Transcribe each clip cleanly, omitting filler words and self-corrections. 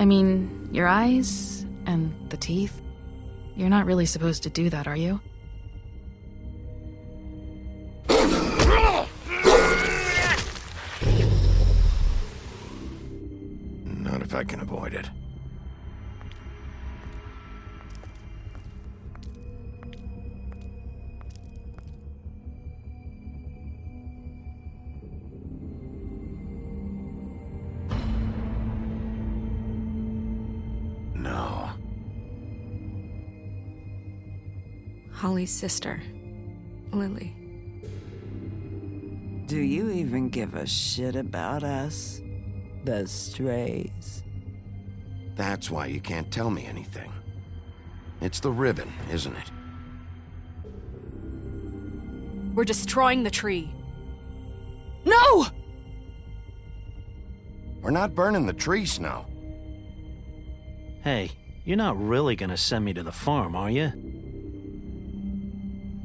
I mean, your eyes and the teeth. You're not really supposed to do that, are you? Not if I can avoid it. No. Holly's sister, Lily. Do you even give a shit about us? The strays. That's why you can't tell me anything. It's the ribbon, isn't it? We're destroying the tree. No! We're not burning the tree, Snow. Hey, you're not really gonna send me to the farm, are you?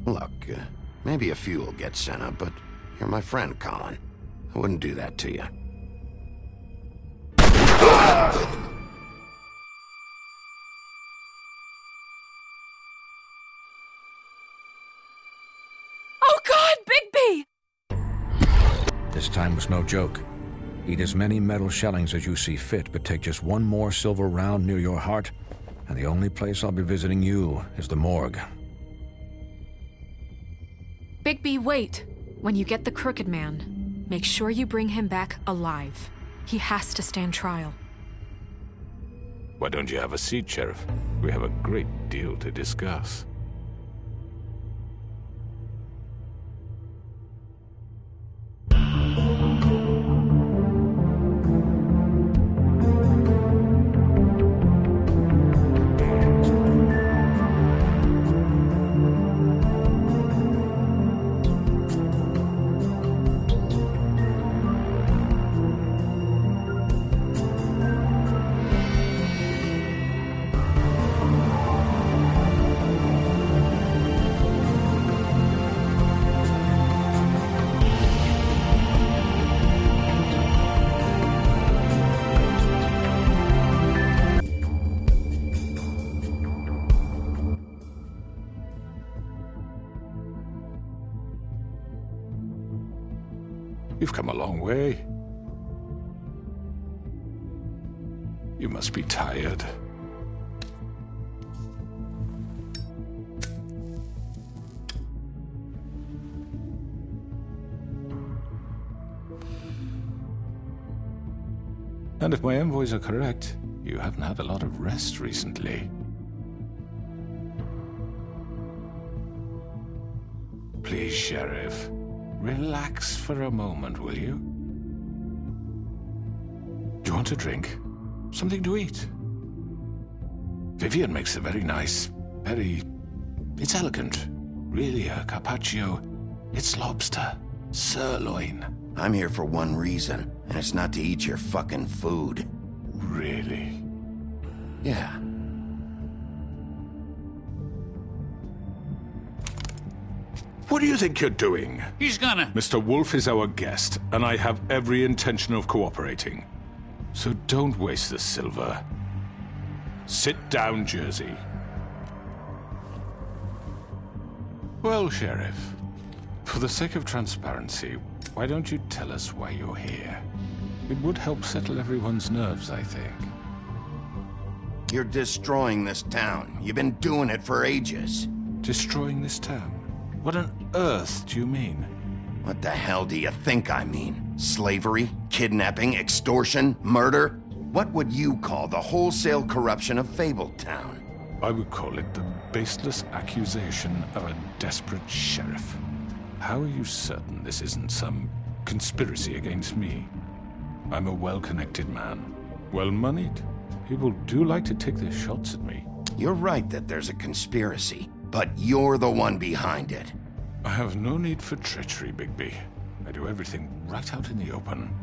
Look, maybe a few will get sent up, but you're my friend, Colin. I wouldn't do that to you. Oh God, Bigby! This time was no joke. Eat as many metal shellings as you see fit, but take just one more silver round near your heart, and the only place I'll be visiting you is the morgue. Bigby, wait. When you get the Crooked Man, make sure you bring him back alive. He has to stand trial. Why don't you have a seat, Sheriff? We have a great deal to discuss. You've come a long way. You must be tired. And if my envoys are correct, you haven't had a lot of rest recently. Please, Sheriff. Relax for a moment, will you? Do you want a drink? Something to eat? Vivian makes a very nice, it's elegant. Really, a carpaccio. It's lobster. Sirloin. I'm here for one reason, and it's not to eat your fucking food. Really? Yeah. What do you think you're doing? He's gonna... Mr. Wolf is our guest, and I have every intention of cooperating. So don't waste the silver. Sit down, Jersey. Well, Sheriff, for the sake of transparency, why don't you tell us why you're here? It would help settle everyone's nerves, I think. You're destroying this town. You've been doing it for ages. Destroying this town? What on earth do you mean? What the hell do you think I mean? Slavery? Kidnapping? Extortion? Murder? What would you call the wholesale corruption of Fabletown? I would call it the baseless accusation of a desperate sheriff. How are you certain this isn't some conspiracy against me? I'm a well-connected man, well-moneyed. People do like to take their shots at me. You're right that there's a conspiracy, but you're the one behind it. I have no need for treachery, Bigby. I do everything right out in the open.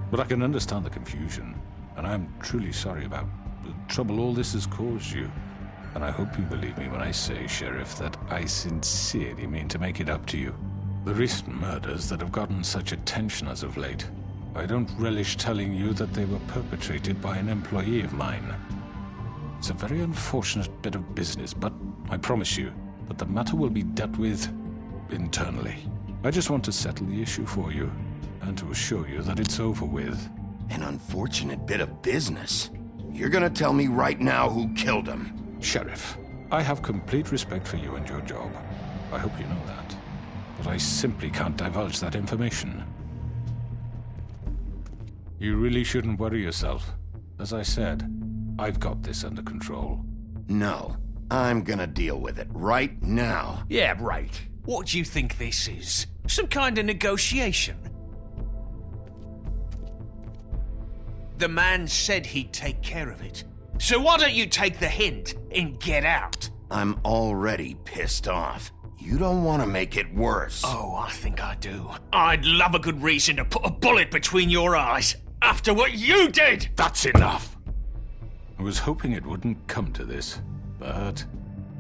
But I can understand the confusion, and I am truly sorry about the trouble all this has caused you. And I hope you believe me when I say, Sheriff, that I sincerely mean to make it up to you. The recent murders that have gotten such attention as of late, I don't relish telling you that they were perpetrated by an employee of mine. It's a very unfortunate bit of business, but I promise you that the matter will be dealt with internally. I just want to settle the issue for you, and to assure you that it's over with. An unfortunate bit of business? You're gonna tell me right now who killed him? Sheriff, I have complete respect for you and your job. I hope you know that. But I simply can't divulge that information. You really shouldn't worry yourself. As I said, I've got this under control. No, I'm gonna deal with it right now. Yeah, right. What do you think this is? Some kind of negotiation? The man said he'd take care of it. So why don't you take the hint and get out? I'm already pissed off. You don't want to make it worse. Oh, I think I do. I'd love a good reason to put a bullet between your eyes after what you did! That's enough! I was hoping it wouldn't come to this, but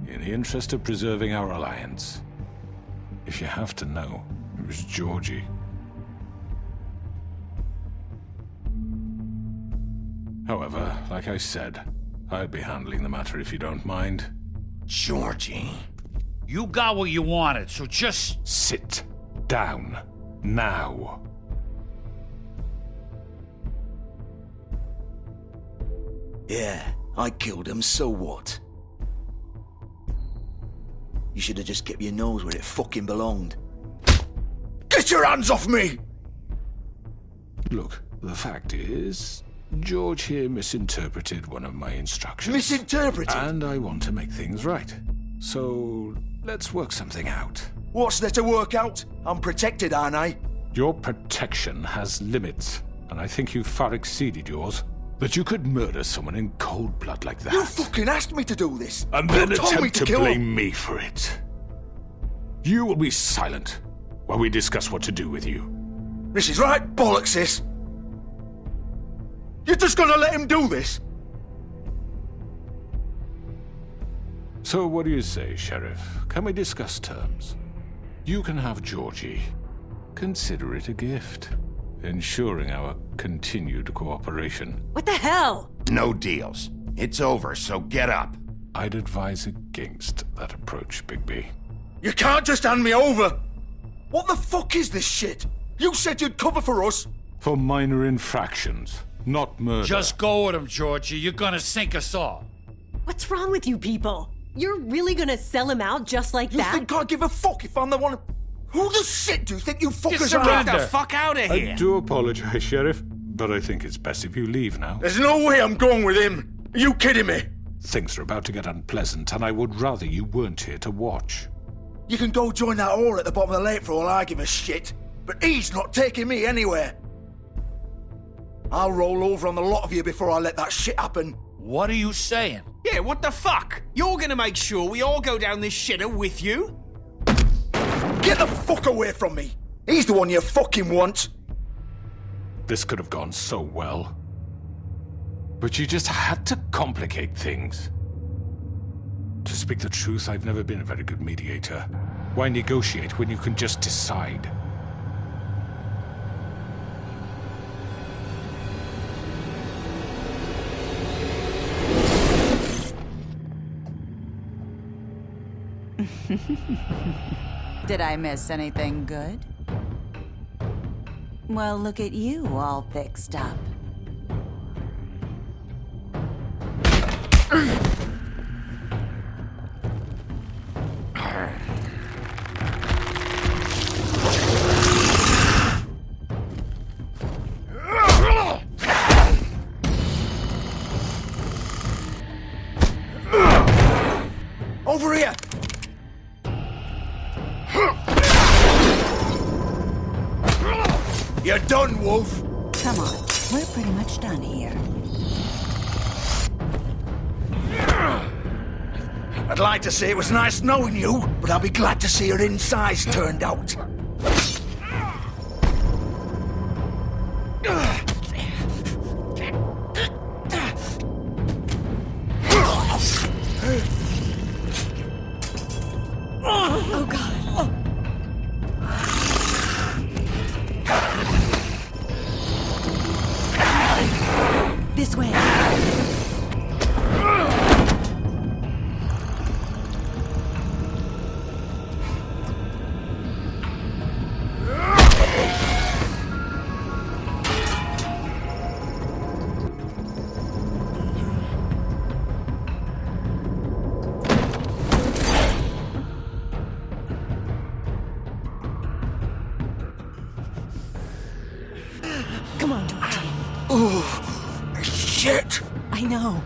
in the interest of preserving our alliance, if you have to know, it was Georgie. However, like I said, I'll be handling the matter if you don't mind. Georgie. You got what you wanted, so just... Sit down. Now. Yeah, I killed him, so what? You should have just kept your nose where it fucking belonged. Get your hands off me! Look, the fact is, George here misinterpreted one of my instructions. Misinterpreted? And I want to make things right. So, let's work something out. What's there to work out? I'm protected, aren't I? Your protection has limits, and I think you've far exceeded yours. That you could murder someone in cold blood like that. You fucking asked me to do this! And then You told me attempt to kill blame him. me for it. You will be silent while we discuss what to do with you. This is right bollocks, sis. You're just gonna let him do this? So what do you say, Sheriff? Can we discuss terms? You can have Georgie. Consider it a gift, ensuring our continued cooperation. What the hell? No deals. It's over, so get up. I'd advise against that approach, Bigby. You can't just hand me over! What the fuck is this shit? You said you'd cover for us! For minor infractions, not murder. Just go with him, Georgie. You're gonna sink us all. What's wrong with you people? You're really gonna sell him out just like You that? think I give a fuck if I'm the one... Who the shit do you think you fuckers surrender. are? Get the fuck out of here! I do apologize, Sheriff, but I think it's best if you leave now. There's no way I'm going with him! Are you kidding me? Things are about to get unpleasant, and I would rather you weren't here to watch. You can go join that whore at the bottom of the lake for all I give a shit, but he's not taking me anywhere. I'll roll over on the lot of you before I let that shit happen. What are you saying? Yeah, what the fuck? You're gonna make sure we all go down this shitter with you? Get the fuck away from me! He's the one you fucking want! This could have gone so well. But you just had to complicate things. To speak the truth, I've never been a very good mediator. Why negotiate when you can just decide? Did I miss anything good? Well, look at you all fixed up. Over here! You're done, Wolf! Come on, we're pretty much done here. I'd like to say it was nice knowing you, but I'll be glad to see your insides turned out. Oh god. way. Come on, Georgie. Oh, shit! I know.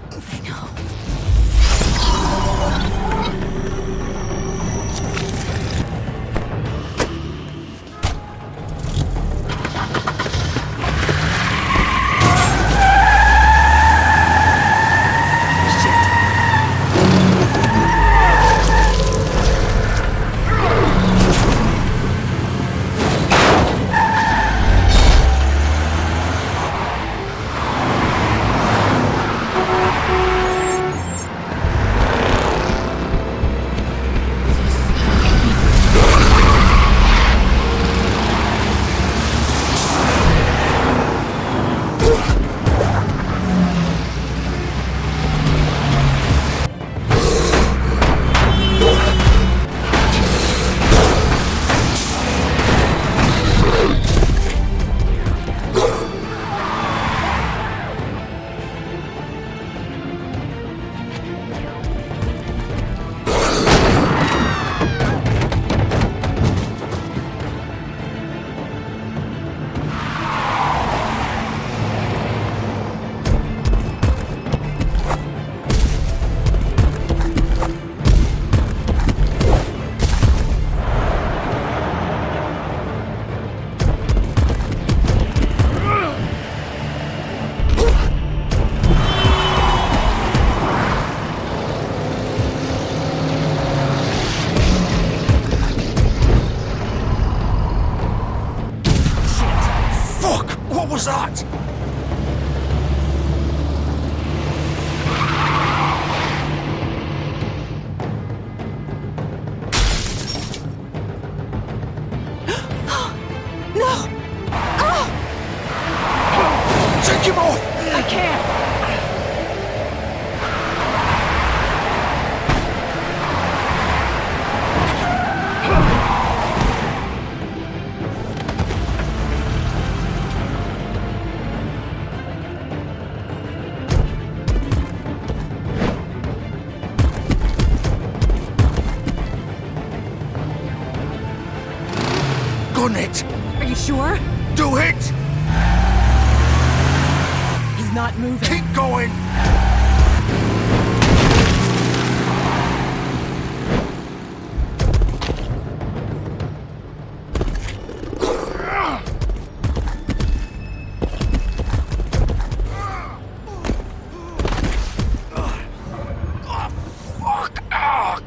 What was that? No! Take him off! I can't! Gun it! Are you sure? Do it! He's not moving. Keep going! Fuck!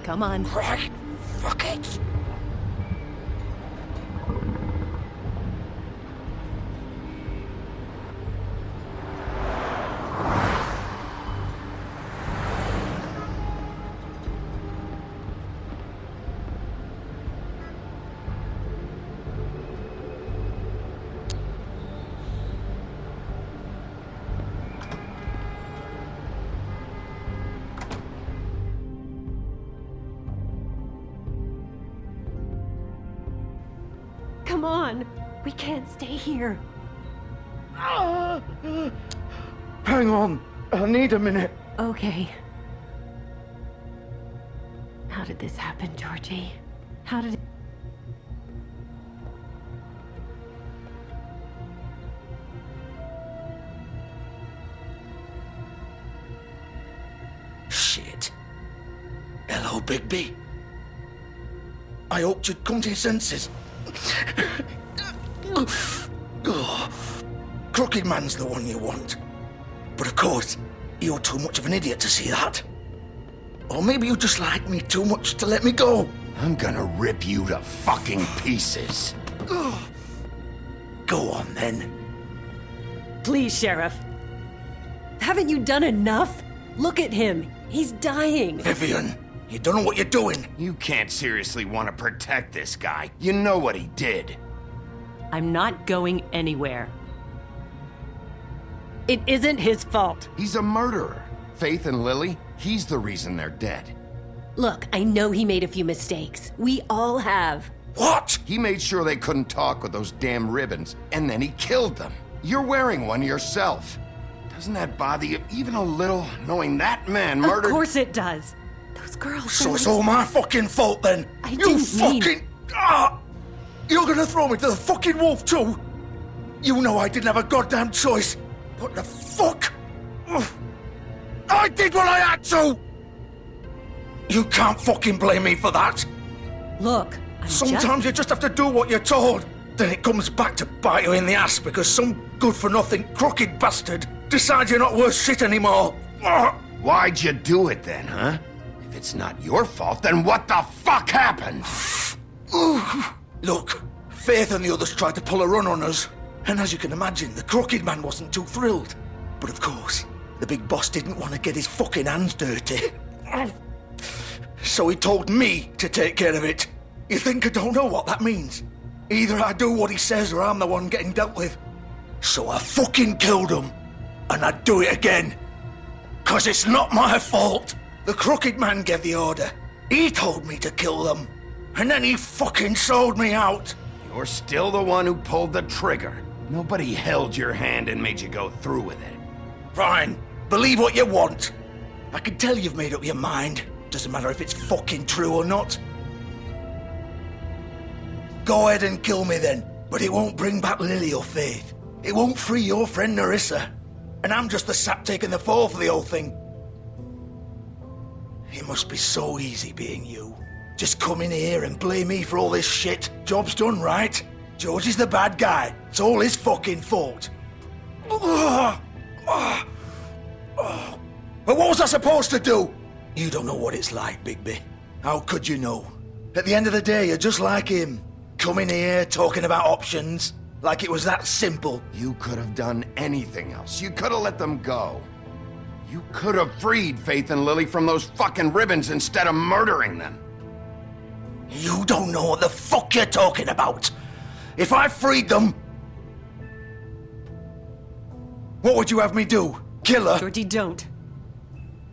Come on. Right, fuck it! Come on. We can't stay here. Hang on. I need a minute. Okay. How did this happen, Georgie? How did it... Shit. Hello, Bigby. I hoped you'd come to your senses. Oh, Crooked Man's the one you want. But of course, you're too much of an idiot to see that. Or maybe you just like me too much to let me go. I'm gonna rip you to fucking pieces. Go on, then. Please, Sheriff. Haven't you done enough? Look at him. He's dying. Vivian, you don't know what you're doing. You can't seriously want to protect this guy. You know what he did. I'm not going anywhere. It isn't his fault. He's a murderer. Faith and Lily, he's the reason they're dead. Look, I know he made a few mistakes. We all have. What? He made sure they couldn't talk with those damn ribbons, and then he killed them. You're wearing one yourself. Doesn't that bother you even a little, knowing that man murdered— Of course it does. Those girls— So it's all my fucking fault then? I You didn't mean— fucking... Ah! You're gonna throw me to the fucking wolf too? You know I didn't have a goddamn choice. What the fuck? Ugh. I did what I had to! You can't fucking blame me for that. Look, Sometimes you just have to do what you're told. Then it comes back to bite you in the ass because some good-for-nothing crooked bastard decides you're not worth shit anymore. Ugh. Why'd you do it then, huh? If it's not your fault, then what the fuck happened? Look, Faith and the others tried to pull a run on us. And as you can imagine, the crooked man wasn't too thrilled. But of course, the big boss didn't want to get his fucking hands dirty. So he told me to take care of it. You think I don't know what that means? Either I do what he says or I'm the one getting dealt with. So I fucking killed him. And I'd do it again. 'Cause it's not my fault. The crooked man gave the order. He told me to kill them. And then he fucking sold me out. You're still the one who pulled the trigger. Nobody held your hand and made you go through with it. Fine. Believe what you want. I can tell you've made up your mind. Doesn't matter if it's fucking true or not. Go ahead and kill me then. But it won't bring back Lily or Faith. It won't free your friend Nerissa. And I'm just the sap taking the fall for the whole thing. It must be so easy being you. Just come in here and blame me for all this shit. Job's done, right? George is the bad guy. It's all his fucking fault. But what was I supposed to do? You don't know what it's like, Bigby. How could you know? At the end of the day, you're just like him. Coming here, talking about options. Like it was that simple. You could have done anything else. You could have let them go. You could have freed Faith and Lily from those fucking ribbons instead of murdering them. You don't know what the fuck you're talking about. If I freed them... What would you have me do? Kill her? Georgie, don't.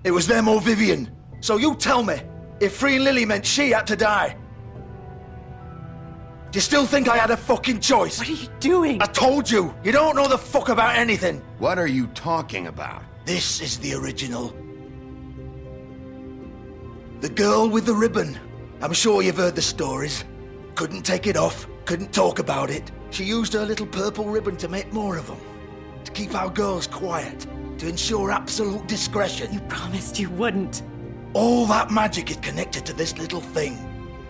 It was them or Vivian. So you tell me, if freeing Lily meant she had to die. Do you still think I had a fucking choice? What are you doing? I told you, you don't know the fuck about anything. What are you talking about? This is the original. The girl with the ribbon. I'm sure you've heard the stories. Couldn't take it off, couldn't talk about it. She used her little purple ribbon to make more of them. To keep our girls quiet. To ensure absolute discretion. You promised you wouldn't. All that magic is connected to this little thing.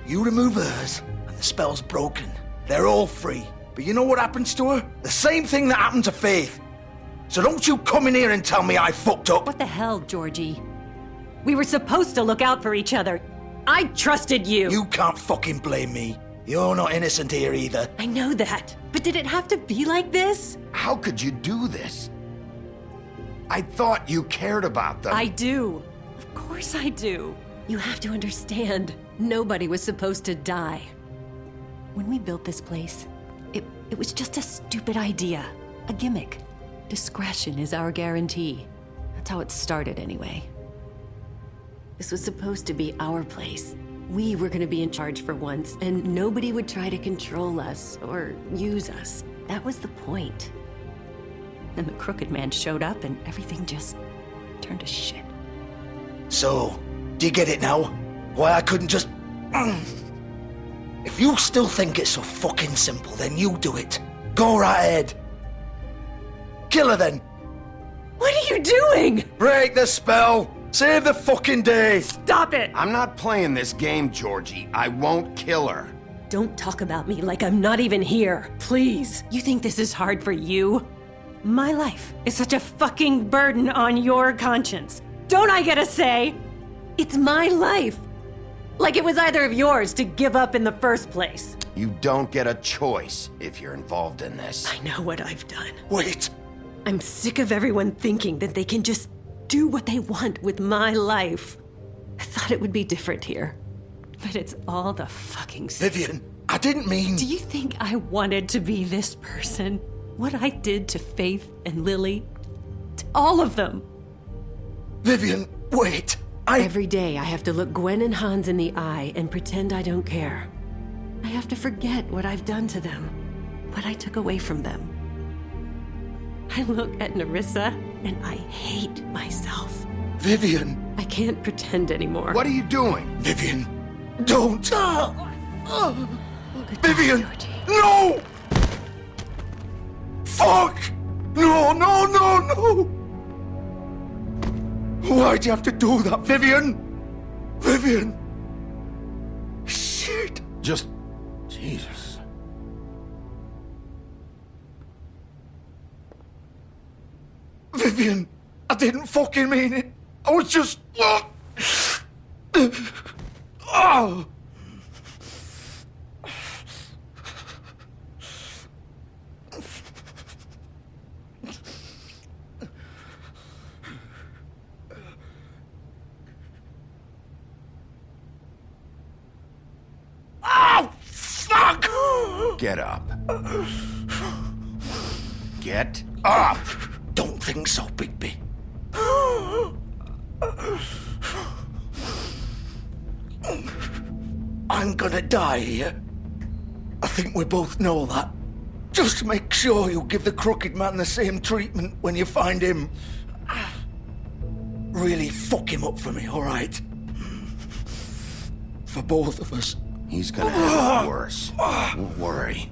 You remove hers, and the spell's broken. They're all free. But you know what happens to her? The same thing that happened to Faith. So don't you come in here and tell me I fucked up. What the hell, Georgie? We were supposed to look out for each other. I trusted you. You can't fucking blame me. You're not innocent here either. I know that. But did it have to be like this? How could you do this? I thought you cared about them. I do. Of course I do. You have to understand. Nobody was supposed to die. When we built this place, it was just a stupid idea. A gimmick. Discretion is our guarantee. That's how it started anyway. This was supposed to be our place. We were gonna be in charge for once, and nobody would try to control us or use us. That was the point. Then the crooked man showed up and everything just turned to shit. So, do you get it now? Why I couldn't just... If you still think it's so fucking simple, then you do it. Go right ahead. Kill her then. What are you doing? Break the spell. Save the fucking day. Stop it! I'm not playing this game, Georgie. I won't kill her. Don't talk about me like I'm not even here. Please. You think this is hard for you? My life is such a fucking burden on your conscience. Don't I get a say? It's my life. Like it was either of yours to give up in the first place. You don't get a choice if you're involved in this. I know what I've done. Wait. I'm sick of everyone thinking that they can just do what they want with my life. I thought it would be different here. But it's all the fucking same. Vivian, I didn't mean... Do you think I wanted to be this person? What I did to Faith and Lily? All of them. Vivian, wait. Every day I have to look Gwen and Hans in the eye and pretend I don't care. I have to forget what I've done to them, what I took away from them. I look at Nerissa and I hate myself. Vivian! I can't pretend anymore. What are you doing? Vivian, don't! Vivian! No! Fuck! No, no, no, no! Why'd you have to do that, Vivian? Vivian! Shit! Just... Jesus. Vivian! I didn't fucking mean it! I was just... Oh! Oh, fuck! Get up. Get up! Don't think so, Bigby. I'm gonna die here. I think we both know that. Just make sure you give the crooked man the same treatment when you find him. Really fuck him up for me, all right? For both of us. He's gonna have it worse. Don't worry.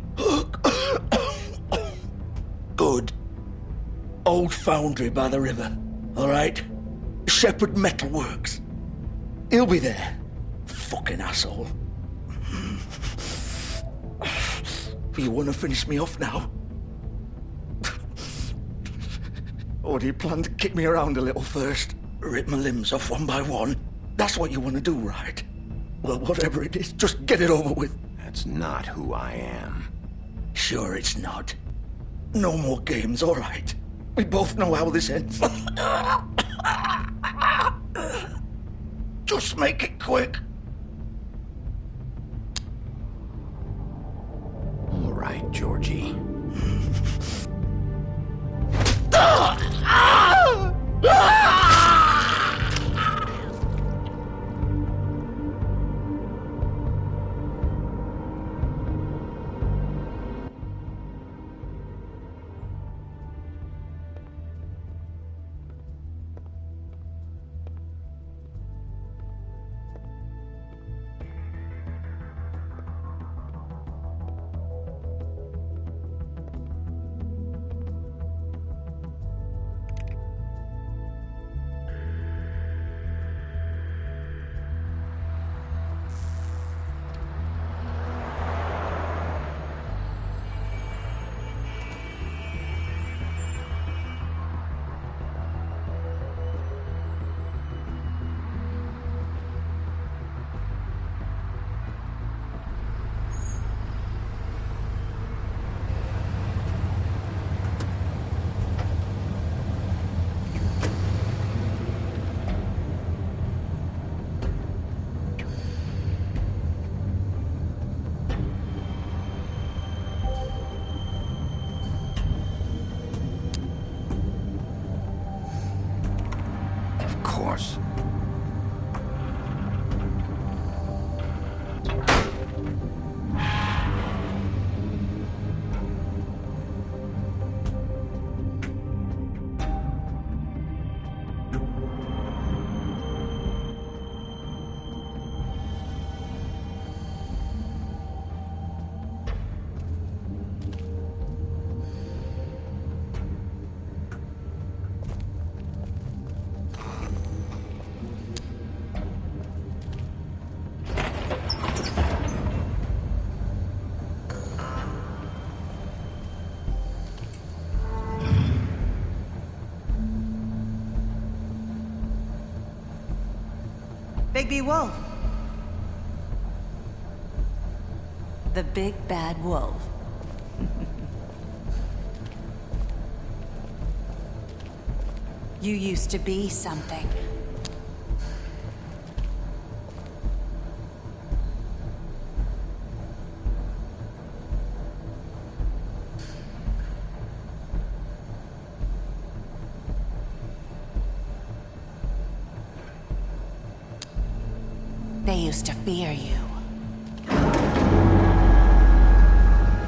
Good. Old foundry by the river, all right? Shepherd Metalworks. He'll be there. Fucking asshole. You want to finish me off now? Or do you plan to kick me around a little first? Rip my limbs off one by one? That's what you want to do, right? Well, whatever it is, just get it over with. That's not who I am. Sure it's not. No more games, all right? We both know how this ends. Just make it quick. All right, Georgie. Of course. Bigby Wolf. The big bad wolf. You used to be something. They used to fear you.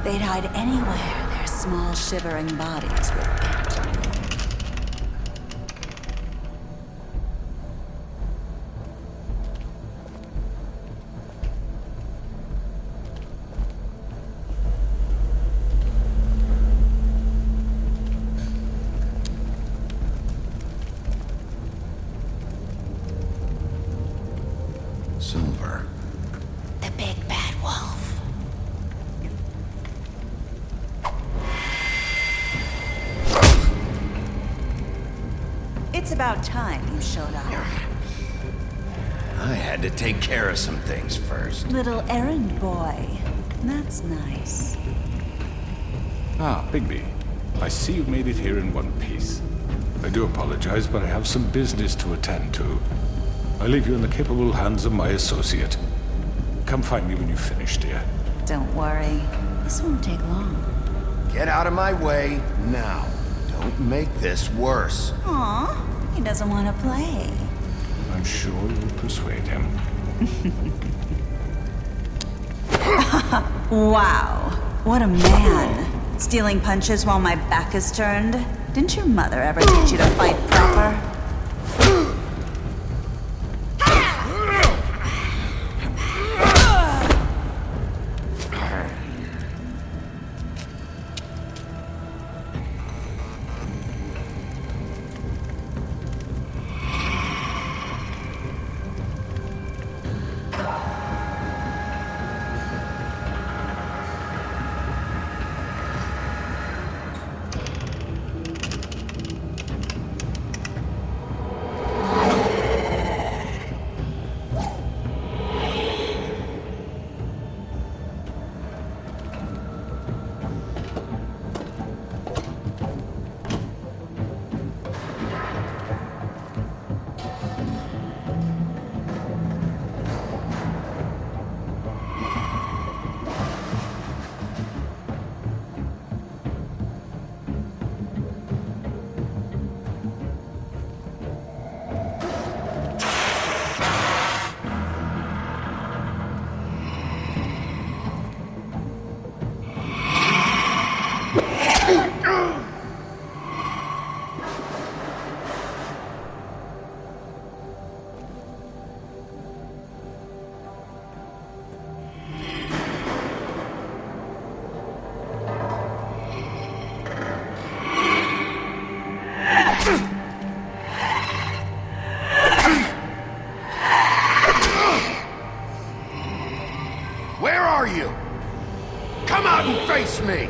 They'd hide anywhere their small, shivering bodies would fit. Silver. The big bad wolf. It's about time you showed up. I had to take care of some things first. Little errand boy. That's nice. Ah, Bigby. I see you made it here in one piece. I do apologize, but I have some business to attend to. I leave you in the capable hands of my associate. Come find me when you finish, dear. Don't worry. This won't take long. Get out of my way now. Don't make this worse. Aw, he doesn't want to play. I'm sure you'll persuade him. Wow, what a man. Stealing punches while my back is turned? Didn't your mother ever teach you to fight proper? Where are you? Come out and face me!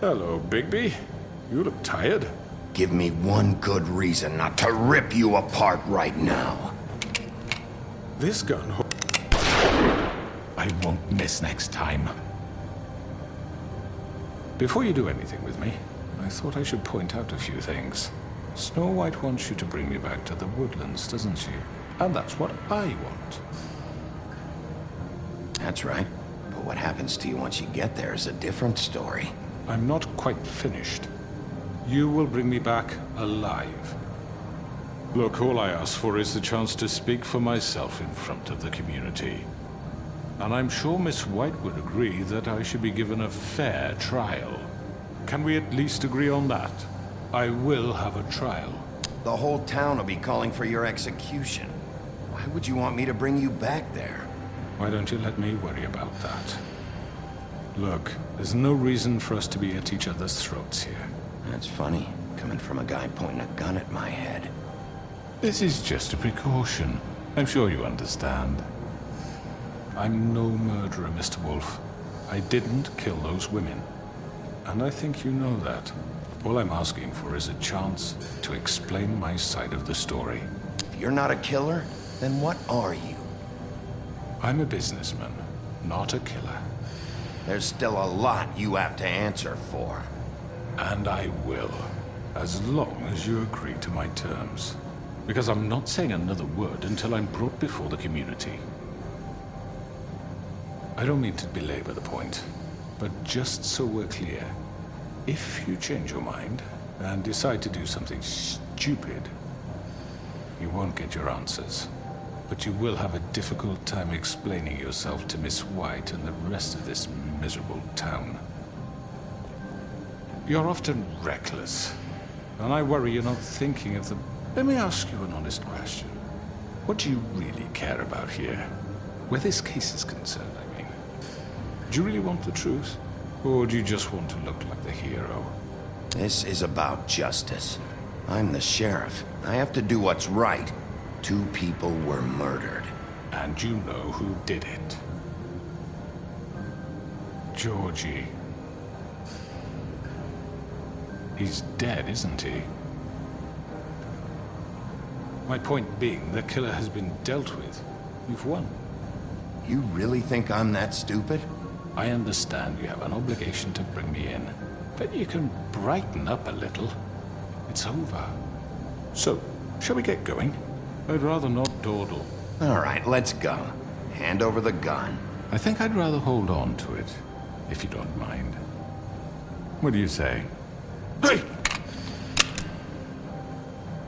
Hello, Bigby. You look tired. Give me one good reason not to rip you apart right now. This gun... I won't miss next time. Before you do anything with me, I thought I should point out a few things. Snow White wants you to bring me back to the woodlands, doesn't she? And that's what I want. That's right. But what happens to you once you get there is a different story. I'm not quite finished. You will bring me back alive. Look, all I ask for is the chance to speak for myself in front of the community. And I'm sure Miss White would agree that I should be given a fair trial. Can we at least agree on that? I will have a trial. The whole town will be calling for your execution. Why would you want me to bring you back there? Why don't you let me worry about that? Look, there's no reason for us to be at each other's throats here. That's funny, coming from a guy pointing a gun at my head. This is just a precaution. I'm sure you understand. I'm no murderer, Mr. Wolf. I didn't kill those women. And I think you know that. All I'm asking for is a chance to explain my side of the story. If you're not a killer, then what are you? I'm a businessman, not a killer. There's still a lot you have to answer for. And I will, as long as you agree to my terms. Because I'm not saying another word until I'm brought before the community. I don't mean to belabor the point, but just so we're clear, if you change your mind and decide to do something stupid, you won't get your answers. But you will have a difficult time explaining yourself to Miss White and the rest of this miserable town. You're often reckless, and I worry you're not thinking of the... Let me ask you an honest question. What do you really care about here? Where this case is concerned, I mean. Do you really want the truth? Or do you just want to look like the hero? This is about justice. I'm the sheriff. I have to do what's right. 2 people were murdered. And you know who did it. Georgie. He's dead, isn't he? My point being, the killer has been dealt with. You've won. You really think I'm that stupid? I understand you have an obligation to bring me in, but you can brighten up a little. It's over. So, shall we get going? I'd rather not dawdle. All right, let's go. Hand over the gun. I think I'd rather hold on to it, if you don't mind. What do you say? Hey!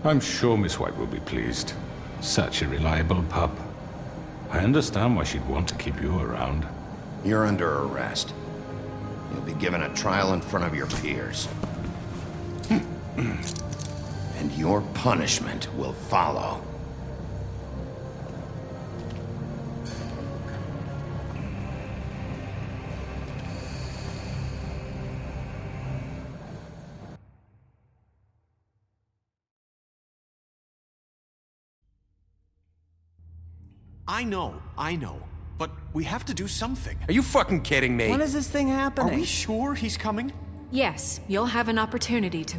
I'm sure Miss White will be pleased. Such a reliable pup. I understand why she'd want to keep you around. You're under arrest. You'll be given a trial in front of your peers. And your punishment will follow. I know. But we have to do something. Are you fucking kidding me? When is this thing happening? Are we sure he's coming? Yes, you'll have an opportunity to...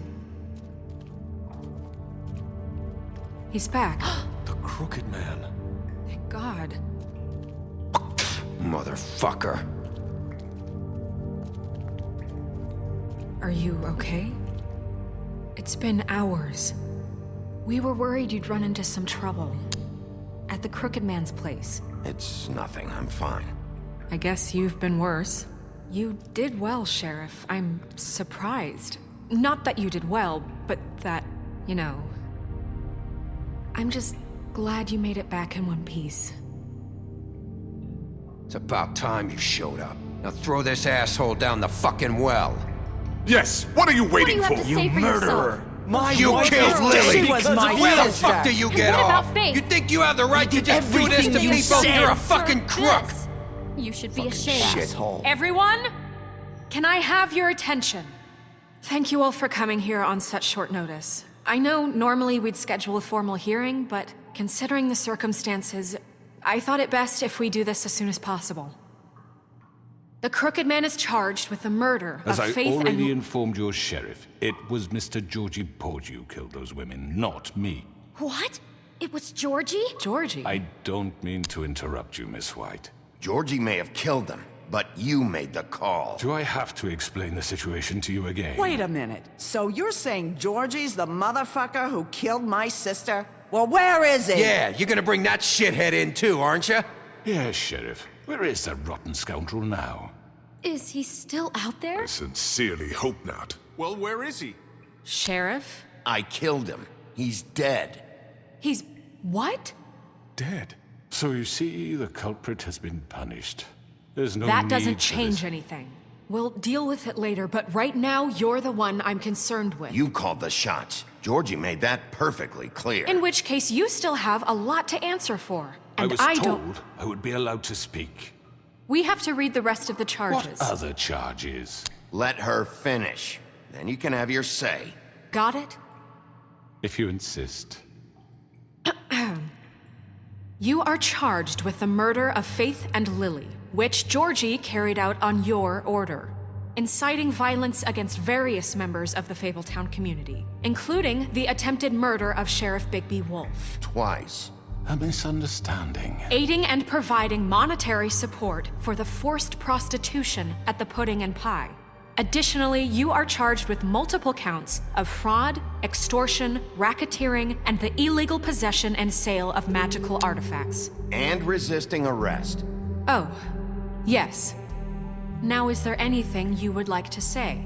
He's back. The Crooked Man. Thank God. Motherfucker. Are you okay? It's been hours. We were worried you'd run into some trouble. At the Crooked Man's place. It's nothing. I'm fine. I guess you've been worse. You did well, Sheriff. I'm surprised. Not that you did well, but that, you know... I'm just glad you made it back in one piece. It's about time you showed up. Now throw this asshole down the fucking well. Yes! What are you waiting What do you have to for? say for murderer! yourself? My You wife killed is Lily. dead She because was my of where the sister. fuck do you And get what about off? Faith? You think you have the right to did just do this everything to you people? said. You're a fucking crook. This. You should be Fucking ashamed. shithole. Everyone, can I have your attention? Thank you all for coming here on such short notice. I know normally we'd schedule a formal hearing, but considering the circumstances, I thought it best if we do this as soon as possible. The Crooked Man is charged with the murder As of I Faith already and... informed your sheriff, it was Mr. Georgie Porgy who killed those women, not me. What? It was Georgie? Georgie? I don't mean to interrupt you, Miss White. Georgie may have killed them, but you made the call. Do I have to explain the situation to you again? Wait a minute. So you're saying Georgie's the motherfucker who killed my sister? Well, where is he? Yeah, you're gonna bring that shithead in too, aren't you? Yes, Sheriff. Where is that rotten scoundrel now? Is he still out there? I sincerely hope not. Well, where is he? Sheriff? I killed him. He's dead. He's... what? Dead. So you see, the culprit has been punished. There's no That need doesn't for change this. anything. We'll deal with it later, but right now, you're the one I'm concerned with. You called the shots. Georgie made that perfectly clear. In which case, you still have a lot to answer for. And I was don't... told I would be allowed to speak. We have to read the rest of the charges. What other charges? Let her finish. Then you can have your say. Got it? If you insist. You are charged with the murder of Faith and Lily, which Georgie carried out on your order, inciting violence against various members of the Fabletown community, including the attempted murder of Sheriff Bigby Wolf. Twice. A misunderstanding. Aiding and providing monetary support for the forced prostitution at the Pudding and Pie. Additionally, you are charged with multiple counts of fraud, extortion, racketeering, and the illegal possession and sale of magical artifacts. And resisting arrest. Oh, yes. Now, is there anything you would like to say?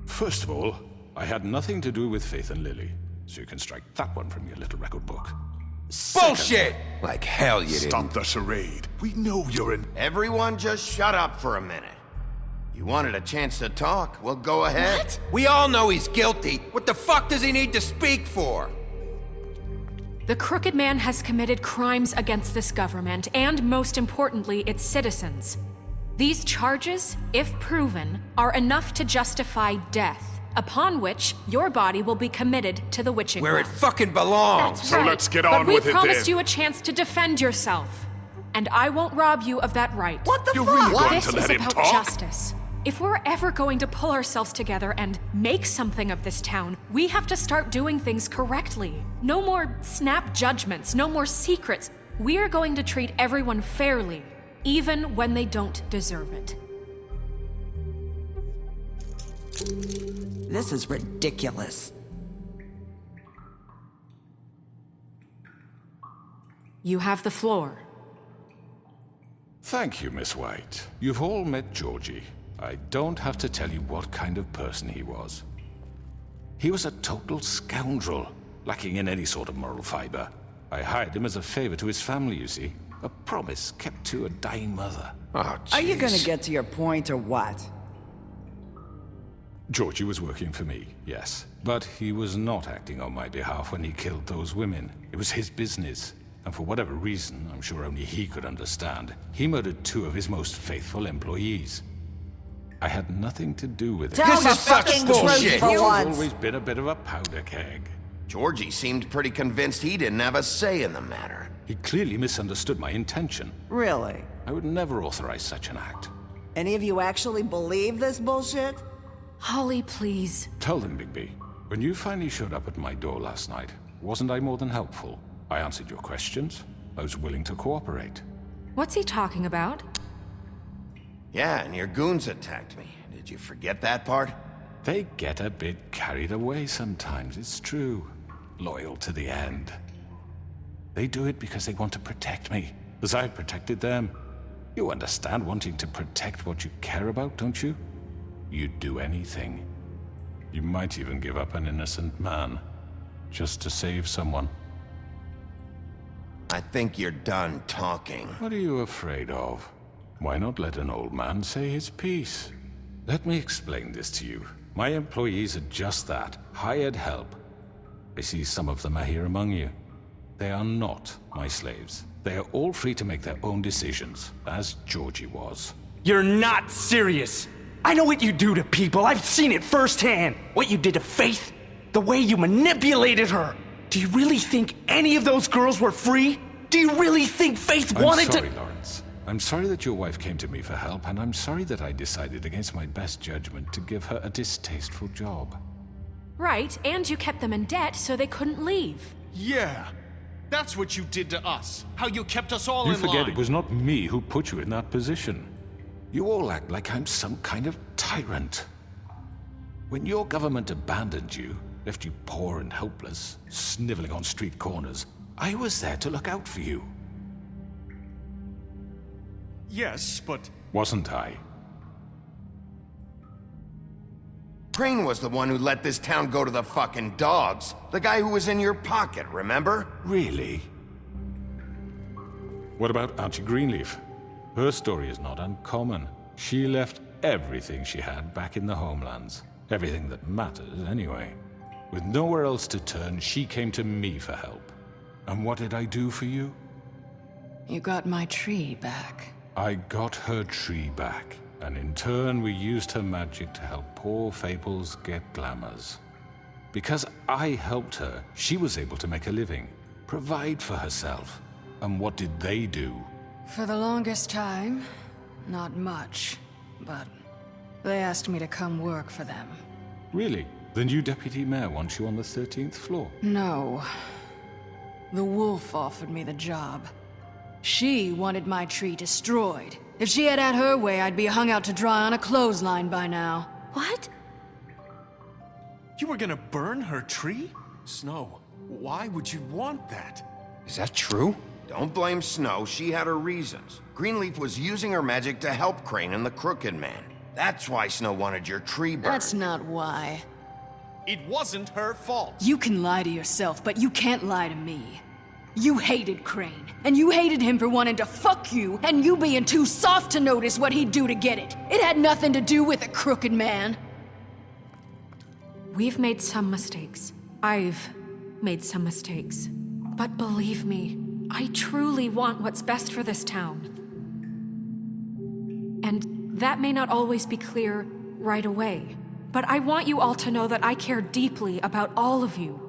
First of all, I had nothing to do with Faith and Lily, so you can strike that one from your little record book. Bullshit! Like hell you didn't. Stop the charade. We know you're in... Everyone just shut up for a minute. You wanted a chance to talk? Well, go ahead. What? We all know he's guilty. What the fuck does he need to speak for? The Crooked Man has committed crimes against this government and, most importantly, its citizens. These charges, if proven, are enough to justify death, upon which your body will be committed to the witching Where it well. fucking belongs. That's So right. let's get on But we with it promised then. you a chance to defend yourself, and I won't rob you of that right. What the You're fuck? really going This to is let him about talk? justice. If we're ever going to pull ourselves together and make something of this town, we have to start doing things correctly. No more snap judgments, no more secrets. We are going to treat everyone fairly, even when they don't deserve it. This is ridiculous. You have the floor. Thank you, Miss White. You've all met Georgie. I don't have to tell you what kind of person he was. He was a total scoundrel, lacking in any sort of moral fiber. I hired him as a favor to his family, you see. A promise kept to a dying mother. Oh, Are you gonna jeez. get to your point or what? Georgie was working for me, yes. But he was not acting on my behalf when he killed those women. It was his business. And for whatever reason, I'm sure only he could understand, he murdered 2 of his most faithful employees. I had nothing to do with it. Tell This is such fucking bullshit. truth for He's once. always been a bit of a powder keg. Georgie seemed pretty convinced he didn't have a say in the matter. He clearly misunderstood my intention. Really? I would never authorize such an act. Any of you actually believe this bullshit? Holly, please. Tell them, Bigby, when you finally showed up at my door last night, wasn't I more than helpful? I answered your questions. I was willing to cooperate. What's he talking about? Yeah, and your goons attacked me. Did you forget that part? They get a bit carried away sometimes, it's true. Loyal to the end. They do it because they want to protect me, as I've protected them. You understand wanting to protect what you care about, don't you? You'd do anything. You might even give up an innocent man, just to save someone. I think you're done talking. What are you afraid of? Why not let an old man say his piece? Let me explain this to you. My employees are just that, hired help. I see some of them are here among you. They are not my slaves. They are all free to make their own decisions, as Georgie was. You're not serious! I know what you do to people, I've seen it firsthand! What you did to Faith, the way you manipulated her! Do you really think any of those girls were free? Do you really think Faith wanted to— I'm sorry, Lawrence. I'm sorry that your wife came to me for help, and I'm sorry that I decided against my best judgment to give her a distasteful job. Right, and you kept them in debt so they couldn't leave. Yeah, that's what you did to us. How you kept us all in line. You forget it was not me who put you in that position. You all act like I'm some kind of tyrant. When your government abandoned you, left you poor and helpless, sniveling on street corners, I was there to look out for you. Yes, but... Wasn't I? Crane was the one who let this town go to the fucking dogs. The guy who was in your pocket, remember? Really? What about Auntie Greenleaf? Her story is not uncommon. She left everything she had back in the homelands. Everything that matters, anyway. With nowhere else to turn, she came to me for help. And what did I do for you? You got my tree back. I got her tree back, and in turn we used her magic to help poor Fables get glamours. Because I helped her, she was able to make a living, provide for herself. And what did they do? For the longest time, not much, but they asked me to come work for them. Really? The new deputy mayor wants you on the 13th floor? No. The wolf offered me the job. She wanted my tree destroyed. If she had her way, I'd be hung out to dry on a clothesline by now. What? You were gonna burn her tree? Snow, why would you want that? Is that true? Don't blame Snow, she had her reasons. Greenleaf was using her magic to help Crane and the Crooked Man. That's why Snow wanted your tree burned. That's not why. It wasn't her fault. You can lie to yourself, but you can't lie to me. You hated Crane, and you hated him for wanting to fuck you, and you being too soft to notice what he'd do to get it. It had nothing to do with the Crooked Man. We've made some mistakes. I've made some mistakes. But believe me, I truly want what's best for this town. And that may not always be clear right away, but I want you all to know that I care deeply about all of you.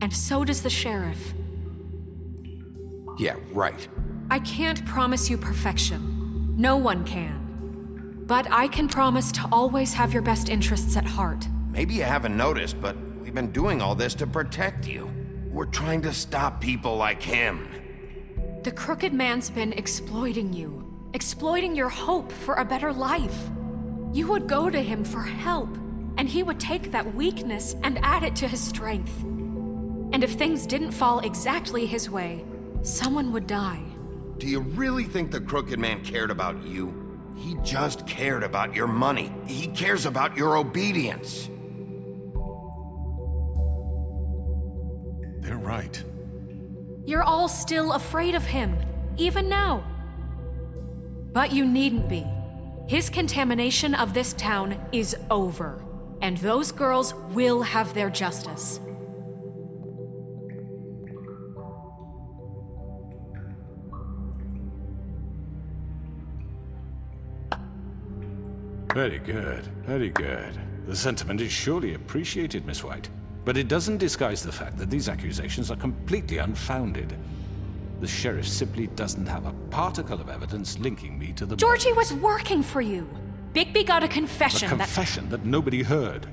And so does the sheriff. Yeah, right. I can't promise you perfection. No one can. But I can promise to always have your best interests at heart. Maybe you haven't noticed, but we've been doing all this to protect you. We're trying to stop people like him. The Crooked Man's been exploiting you. Exploiting your hope for a better life. You would go to him for help, and he would take that weakness and add it to his strength. And if things didn't fall exactly his way, someone would die. Do you really think the Crooked Man cared about you? He just cared about your money. He cares about your obedience. They're right. You're all still afraid of him, even now. But you needn't be. His contamination of this town is over, and those girls will have their justice. Very good, very good. The sentiment is surely appreciated, Miss White. But it doesn't disguise the fact that these accusations are completely unfounded. The sheriff simply doesn't have a particle of evidence linking me to the... Georgie was working for you. Bigby got a confession A confession that nobody heard.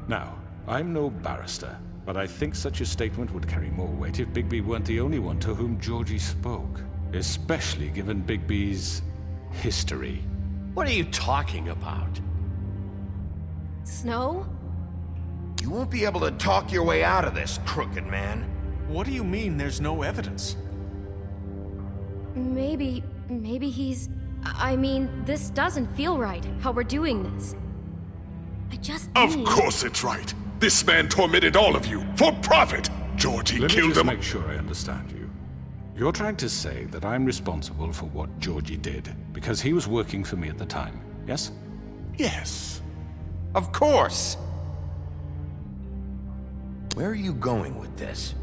Now, I'm no barrister, but I think such a statement would carry more weight if Bigby weren't the only one to whom Georgie spoke. Especially given Bigby's history. What are you talking about? Snow? You won't be able to talk your way out of this, Crooked Man. What do you mean there's no evidence? Maybe he's... I mean, this doesn't feel right, how we're doing this. I just Of need... course it's right. This man tormented all of you, for profit! Georgie Let me killed just him. make sure I understand you. You're trying to say that I'm responsible for what Georgie did, because he was working for me at the time, yes? Yes. Of course! Where are you going with this?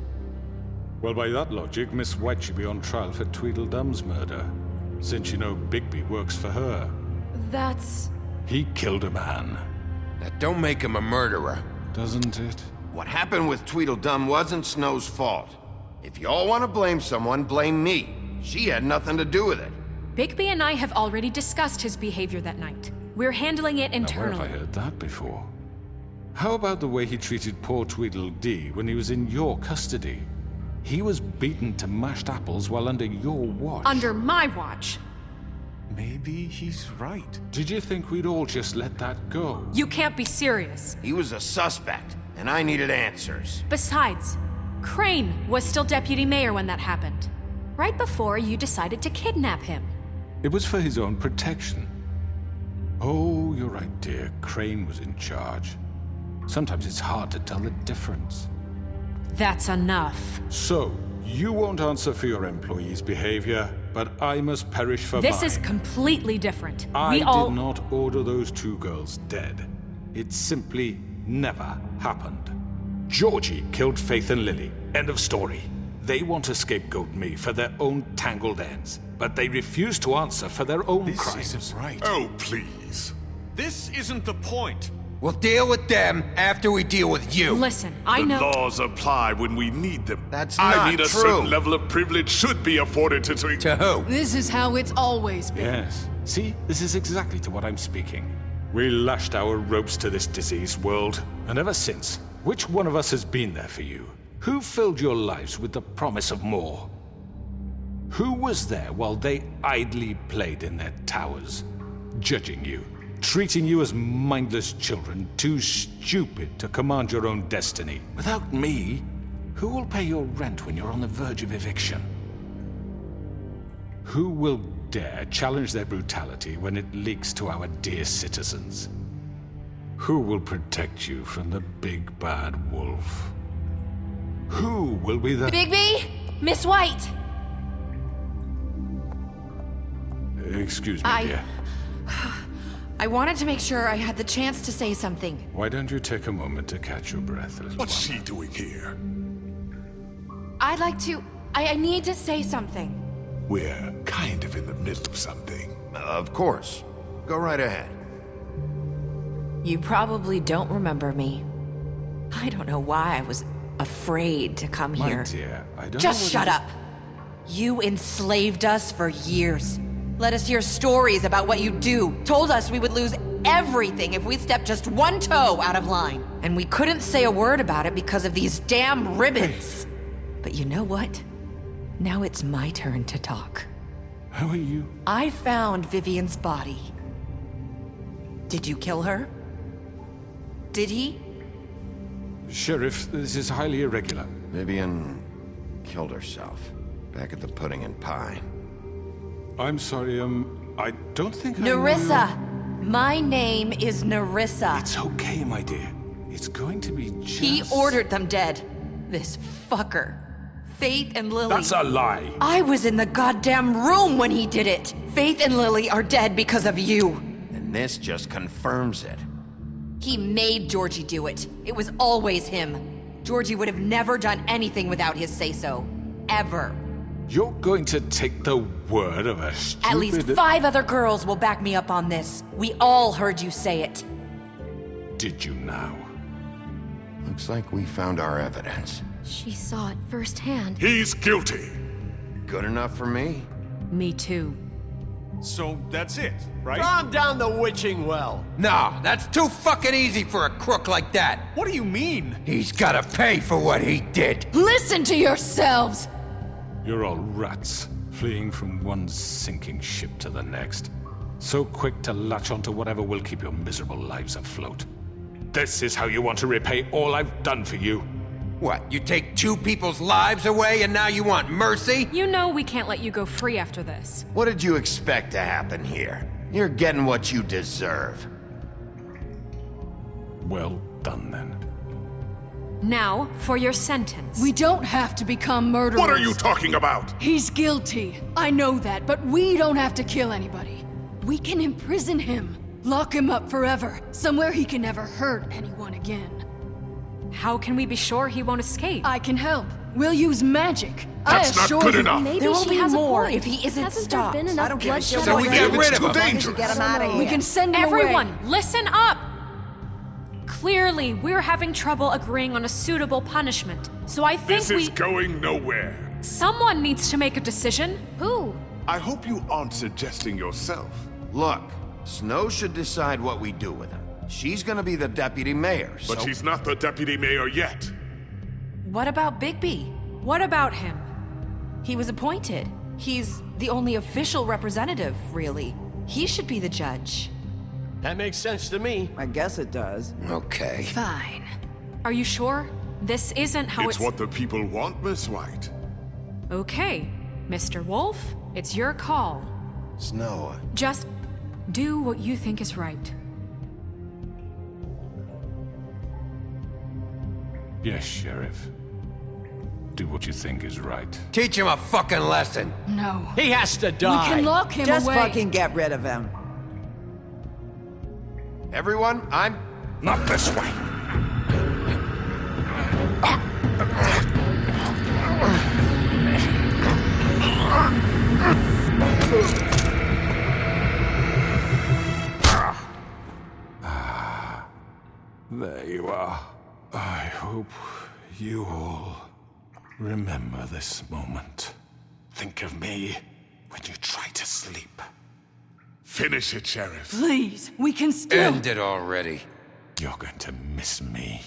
Well, by that logic, Miss White should be on trial for Tweedledum's murder, since you know Bigby works for her. That's... He killed a man. That don't make him a murderer. Doesn't it? What happened with Tweedledum wasn't Snow's fault. If you all want to blame someone, blame me. She had nothing to do with it. Bigby and I have already discussed his behavior that night. We're handling it Now, internally. where have I heard that before? How about the way he treated poor Tweedledee when he was in your custody? He was beaten to mashed apples while under your watch. Under my watch. Maybe he's right. Did you think we'd all just let that go? You can't be serious. He was a suspect, and I needed answers. Besides, Crane was still deputy mayor when that happened. Right before you decided to kidnap him. It was for his own protection. Oh, you're right, dear. Crane was in charge. Sometimes it's hard to tell the difference. That's enough. So, you won't answer for your employees' behavior, but I must perish for This mine. is completely different. I We all... did not order those two girls dead. It simply never happened. Georgie killed Faith and Lily. End of story. They want to scapegoat me for their own tangled ends, but they refuse to answer for their own crimes. This isn't right. Oh, please. This isn't the point. We'll deal with them after we deal with you. Listen, I know... The laws apply when we need them. That's I not mean, a true. certain level of privilege should be afforded to... To who? This is how it's always been. Yes. See, this is exactly to what I'm speaking. We lashed our ropes to this diseased world, and ever since, which one of us has been there for you? Who filled your lives with the promise of more? Who was there while they idly played in their towers, judging you, treating you as mindless children, too stupid to command your own destiny? Without me, who will pay your rent when you're on the verge of eviction? Who will dare challenge their brutality when it leaks to our dear citizens? Who will protect you from the big bad wolf? Who will be the... Bigby! Miss White! Excuse me, dear. I wanted to make sure I had the chance to say something. Why don't you take a moment to catch your breath, little What's one? she doing here? I'd like to... I need to say something. We're kind of in the middle of something. Of course. Go right ahead. You probably don't remember me. I don't know why I was afraid to come My here. dear, I don't Just know shut up. You enslaved us for years. Let us hear stories about what you do. Told us we would lose everything if we stepped just one toe out of line. And we couldn't say a word about it because of these damn ribbons. But you know what? Now it's my turn to talk. How are you? I found Vivian's body. Did you kill her? Did he? Sheriff, this is highly irregular. Vivian killed herself back at the Pudding and Pie. I'm sorry, I don't think Nerissa! My name is Nerissa. It's okay, my dear. It's going to be just... He ordered them dead. This fucker. Faith and Lily. That's a lie. I was in the goddamn room when he did it. Faith and Lily are dead because of you. And this just confirms it. He made Georgie do it. It was always him. Georgie would have never done anything without his say-so. Ever. You're going to take the word of a stupid... At least 5 other girls will back me up on this. We all heard you say it. Did you now? Looks like we found our evidence. She saw it firsthand. He's guilty. Good enough for me? Me too. So that's it, right? Calm down the witching well. No, that's too fucking easy for a crook like that. What do you mean? He's gotta pay for what he did. Listen to yourselves! You're all rats, fleeing from one sinking ship to the next. So quick to latch onto whatever will keep your miserable lives afloat. This is how you want to repay all I've done for you. What, you take 2 people's lives away and now you want mercy? You know we can't let you go free after this. What did you expect to happen here? You're getting what you deserve. Well done, then. Now, for your sentence. We don't have to become murderers. What are you talking about? He's guilty. I know that, but we don't have to kill anybody. We can imprison him. Lock him up forever, somewhere he can never hurt anyone again. How can we be sure he won't escape? I can help. We'll use magic. That's I not assure good you. enough. Maybe There will she be has more a point. if he isn't Hasn't stopped. there been enough I don't give a bloodshed shit. So we already? get rid of him. Dangerous. Get him out of here. We can send him Everyone, away. listen up! Clearly, we're having trouble agreeing on a suitable punishment. So I think This is going nowhere. someone needs to make a decision. Who? I hope you aren't suggesting yourself. Look, Snow should decide what we do with him. She's gonna be the deputy mayor, so... But she's not the deputy mayor yet. What about Bigby? What about him? He was appointed. He's the only official representative, really. He should be the judge. That makes sense to me. I guess it does. Okay. Fine. Are you sure? This isn't how It's what the people want, Miss White. Okay, Mr. Wolf, it's your call. Snow, Just do what you think is right. Yes, Sheriff. Do what you think is right. Teach him a fucking lesson. No. He has to We die. can lock him Just away. fucking get rid of him. everyone, I'm... Not this way. There you are. I hope you all remember this moment. Think of me when you try to sleep. Finish it, Sheriff. Please, we can still... End it already. You're going to miss me.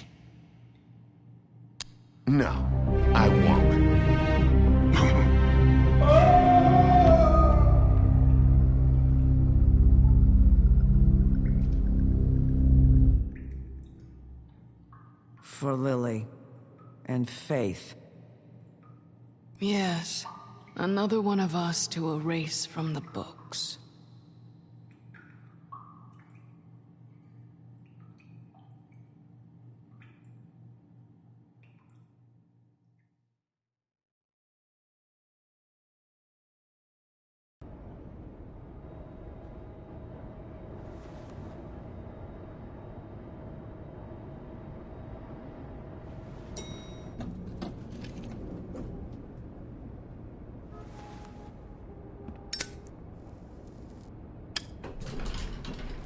No, I won't. For Lily. And Faith. Yes, another one of us to erase from the books.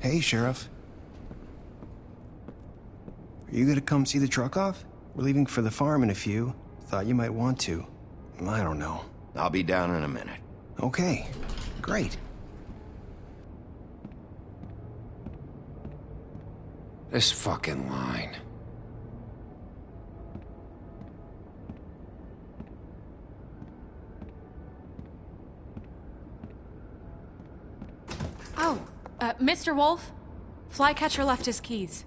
Hey, Sheriff. Are you gonna come see the truck off? We're leaving for the farm in a few. Thought you might want to. I don't know. I'll be down in a minute. Okay, great. This fucking line. Oh, Mr. Wolf, Flycatcher left his keys.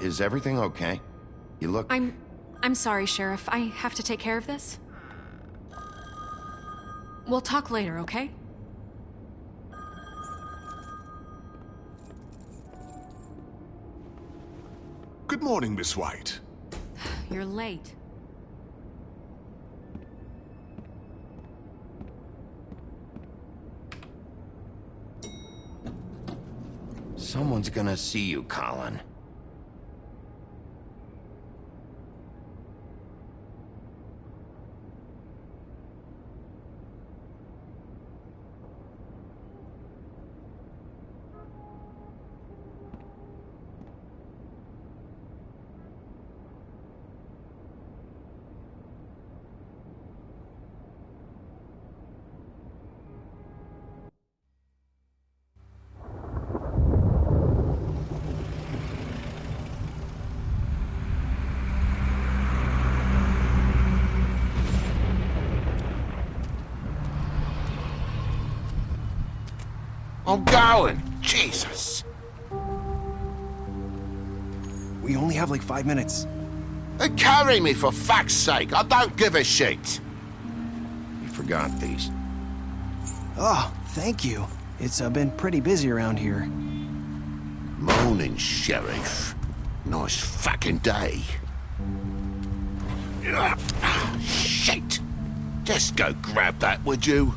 Is everything okay? You look... I'm sorry, Sheriff. I have to take care of this. We'll talk later, okay? Good morning, Miss White. You're late. Someone's gonna see you, Colin. I'm going. Jesus. We only have like 5 minutes. Carry me, for fuck's sake. I don't give a shit. You forgot these. Oh, thank you. It's been pretty busy around here. Morning, Sheriff. Nice fucking day. Shit. Just go grab that, would you?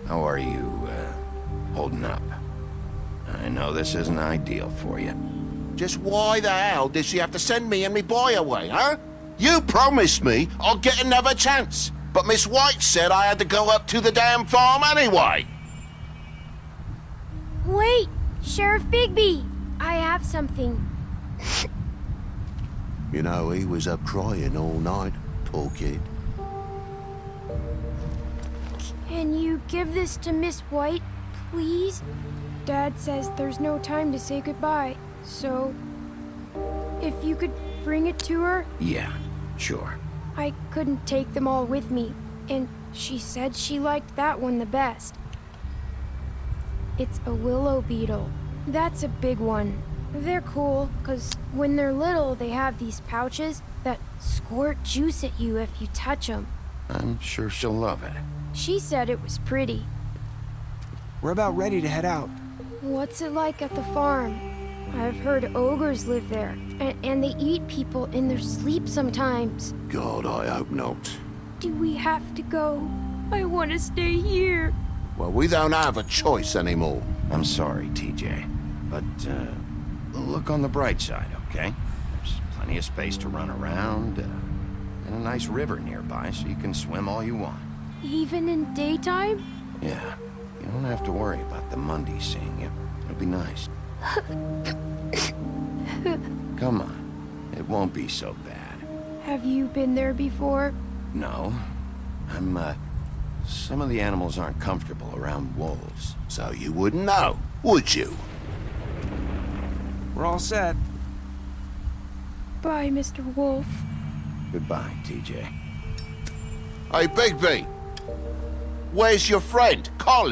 How are you, holding up? I know this isn't ideal for you. Just why the hell did she have to send me and me boy away, huh? You promised me I'll get another chance, but Miss White said I had to go up to the damn farm anyway. Wait, Sheriff Bigby! I have something. You know, he was up crying all night, poor kid. Can you give this to Miss White, please? Dad says there's no time to say goodbye, so if you could bring it to her? Yeah, sure. I couldn't take them all with me, and she said she liked that one the best. It's a willow beetle. That's a big one. They're cool, 'cause when they're little, they have these pouches that squirt juice at you if you touch them. I'm sure she'll love it. She said it was pretty. We're about ready to head out. What's it like at the farm? I've heard ogres live there, and they eat people in their sleep sometimes. God, I hope not. Do we have to go? I want to stay here. Well, we don't have a choice anymore. I'm sorry, TJ, but, look on the bright side, okay? There's plenty of space to run around, and a nice river nearby so you can swim all you want. Even in daytime? Yeah, you don't have to worry about the Mundies seeing you. It'll be nice. Come on, it won't be so bad. Have you been there before? No, some of the animals aren't comfortable around wolves. So you wouldn't know, would you? We're all set. Bye, Mr. Wolf. Goodbye, TJ. Hey, Bigby! Where's your friend, Colin?